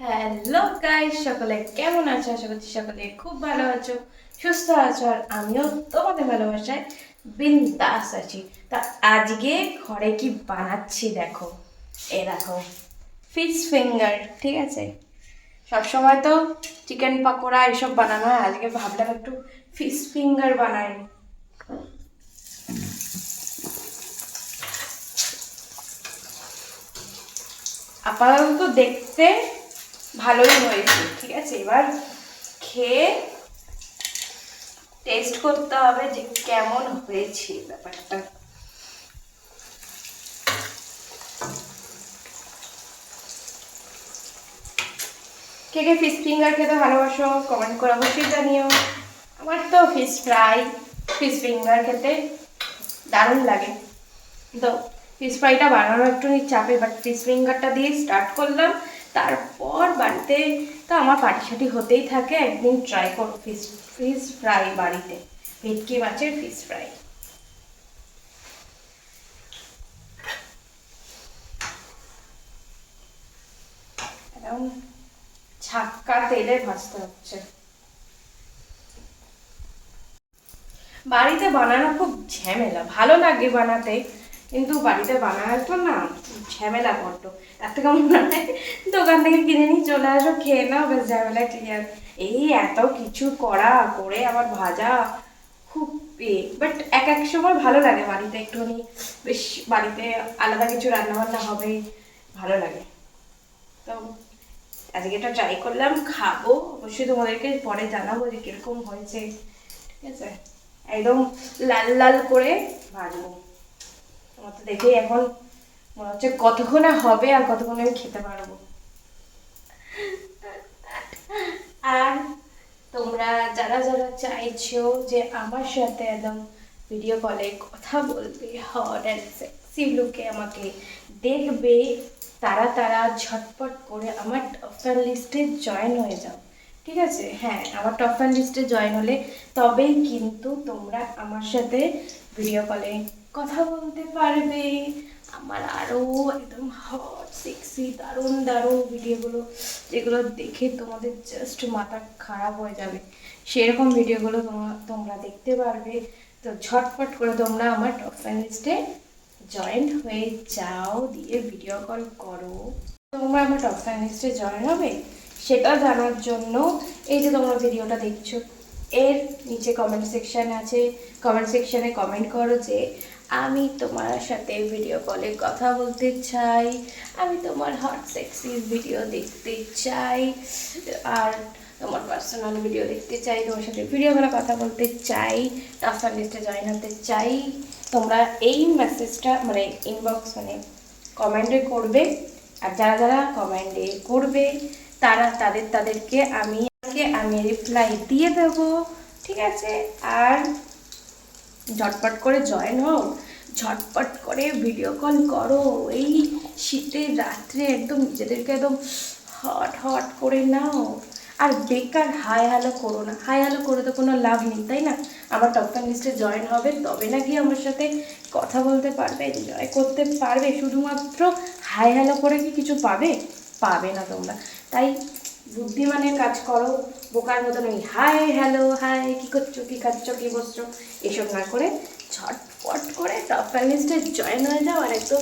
Hello guys, সকলে কেমন আছো? আশা করছি সকলে খুব ভালো আছো, সুস্থ আছো, আর আমিও তোমাদের ভালোবাসায় বিন্দাস আছি। তা আজকে ঘরে কি বানাচ্ছি দেখো। দেখো, ফিশ ফিঙ্গার। ঠিক আছে, সবসময় তো চিকেন পাকোড়া এসব বানানো হয়, আজকে ভাবলাম একটু ফিশ ফিঙ্গার বানাই। আপাতত দেখতে ভালোই হয়েছে, ঠিক আছে। এবার খেয়ে টেস্ট করতে হবে যে কেমন হয়েছে ব্যাপারটা। কে কে ফিশ ফিঙ্গার খেতে ভালোবাসো কমেন্ট করে অবশ্যই জানিও। আমার তো ফিশ ফ্রাই, ফিশ ফিঙ্গার খেতে দারুণ লাগে। তো ফিশ ফ্রাইটা বানানো একটু চাপে, বাট ফিশ ফিঙ্গারটা দিয়ে স্টার্ট করলাম। তারপর বাড়িতে তো আমার পাটিসাটি হতেই থাকে, একদিন ট্রাই করো ফিশ ফিশ ফ্রাই বাড়িতে, ভেটকি মাছের ফিশ ফ্রাই। এখন ছাক্কা তেলে ভাজতে হচ্ছে। বাড়িতে বানানো খুব ঝামেলা, ভালো লাগে বানাতে, কিন্তু বাড়িতে বানানো তো না ঝামেলা বড্ড। তার থেকে মনে হয় দোকান থেকে কিনে নিয়ে চলে আসো, খেয়ে নাও, বেশ ঝামেলা ক্লিয়ার। এই এত কিছু করা করে আবার ভাজা খুব বাট এক এক সময় ভালো লাগে বাড়িতে একটুখানি, বেশ বাড়িতে আলাদা কিছু রান্নাবান্না হবে, ভালো লাগে। তো আজকে এটা ট্রাই করলাম, খাবো অবশ্যই, তোমাদেরকে পরে জানাবো যে কিরকম হয়েছে। ঠিক আছে, একদম লাল লাল করে ভাজবো। আমার তো দেখেই এখন মনে হচ্ছে কতক্ষণে হবে আর কতক্ষণে আমি খেতে পারবো। আর তোমরা যারা যারা চাইছো যে আমার সাথে একদম ভিডিও কলে কথা বলবে, হট অ্যান্ড সেক্সি লুকে আমাকে দেখবে, তারা তারা ঝটপট করে আমার টপ ফ্যান লিস্টে জয়েন হয়ে যাও। ঠিক আছে, হ্যাঁ, আমার টপ ফ্যান লিস্টে জয়েন হলে তবেই কিন্তু তোমরা আমার সাথে ভিডিও কলে কথা বলতে পারবে। আমার আরও একদম হট সেক্সি দারুণ দারুণ ভিডিওগুলো, যেগুলো দেখে তোমাদের জাস্ট মাথা খারাপ হয়ে যাবে, সেরকম ভিডিওগুলো তোমরা দেখতে পারবে। তো ঝটপট করে তোমরা আমার টপ ফ্যান লিস্টে জয়েন হয়ে যাও, দিয়ে ভিডিও কল করো। তোমরা আমার টপ ফ্যান লিস্টে জয়েন হবে সেটা জানার জন্য এই যে তোমরা ভিডিওটা দেখছো, এর নিচে কমেন্ট সেকশন আছে, কমেন্ট সেকশনে কমেন্ট করো যে আমি তোমার সাথে ভিডিও কলে কথা বলতে চাই, আমি তোমার হট সেক্সি ভিডিও দেখতে চাই, আর তোমার পার্সোনাল ভিডিও দেখতে চাই, তোমার সাথে ভিডিও কলে কথা বলতে চাই, টপ ফ্যান লিস্টে জয়েন হতে চাই। তোমরা এই মেসেজটা মানে ইনবক্স মানে কমেন্টে করবে, আর যারা যারা কমেন্টে করবে তারা তাদেরকে আমি রিপ্লাই দিয়ে দেবো। ঠিক আছে, আর ঝটপট করে জয়েন হও, ঝটপট করে ভিডিও কল করো। এই শীতের রাত্রে একদম নিজেদেরকে একদম হট হট করে নাও, আর বেকার হাই হ্যালো করো না। হাই হ্যালো করে তো কোনো লাভ নেই, তাই না? আমার টপ ফ্যান লিস্টে জয়েন হবে তবে নাকি আমার সাথে কথা বলতে পারবে, এনজয় করতে পারবে। শুধুমাত্র হাই হ্যালো করে কি কিছু পাবে? পাবে না তোমরা। তাই বুদ্ধিমানের কাজ করো, বোকার মতন ওই হাই হ্যালো, হাই কী করছো, কী খাচ্ছ, কী বসছো, এসব না করে ঝটপট করে টপ ফ্যান লিস্টে জয়েন হয়ে যাও, আর একদম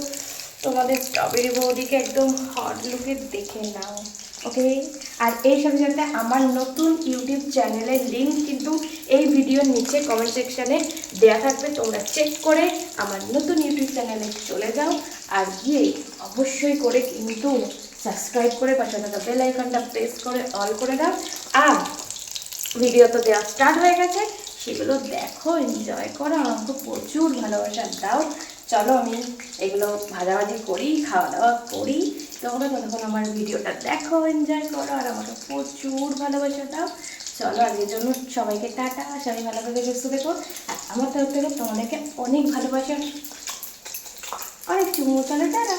তোমাদের স্ট্রবেরি বৌদিকে একদম হট লুকে দেখে নাও। ওকে, আর এই সাথে সাথে আমার নতুন ইউটিউব চ্যানেলের লিঙ্ক কিন্তু এই ভিডিওর নিচে কমেন্ট সেকশানে দেওয়া থাকবে, তোমরা চেক করে আমার নতুন ইউটিউব চ্যানেলে চলে যাও, আর গিয়ে অবশ্যই করে কিন্তু সাবস্ক্রাইব করে পাশে থাকা বেল আইকনটা প্রেস করে অল করে দাও। আর ভিডিও তো দেওয়া স্টার্ট হয়ে গেছে, সেগুলো দেখো, এনজয় করো, আমাকে প্রচুর ভালোবাসা দাও। চলো আমি এগুলো ভাজাভাজি করি, খাওয়া দাওয়া করি, তোমরা ততক্ষণ আমার ভিডিওটা দেখো, এনজয় করো, আর আমাকে প্রচুর ভালোবাসা দাও। চলো আজকের জন্য সবাইকে টাটা, সবাই ভালো করে সুস্থ দেখো, আর আমার তরফ থেকে তোমাদেরকে অনেক ভালোবাসা, অনেক চুমু। চলো টাটা।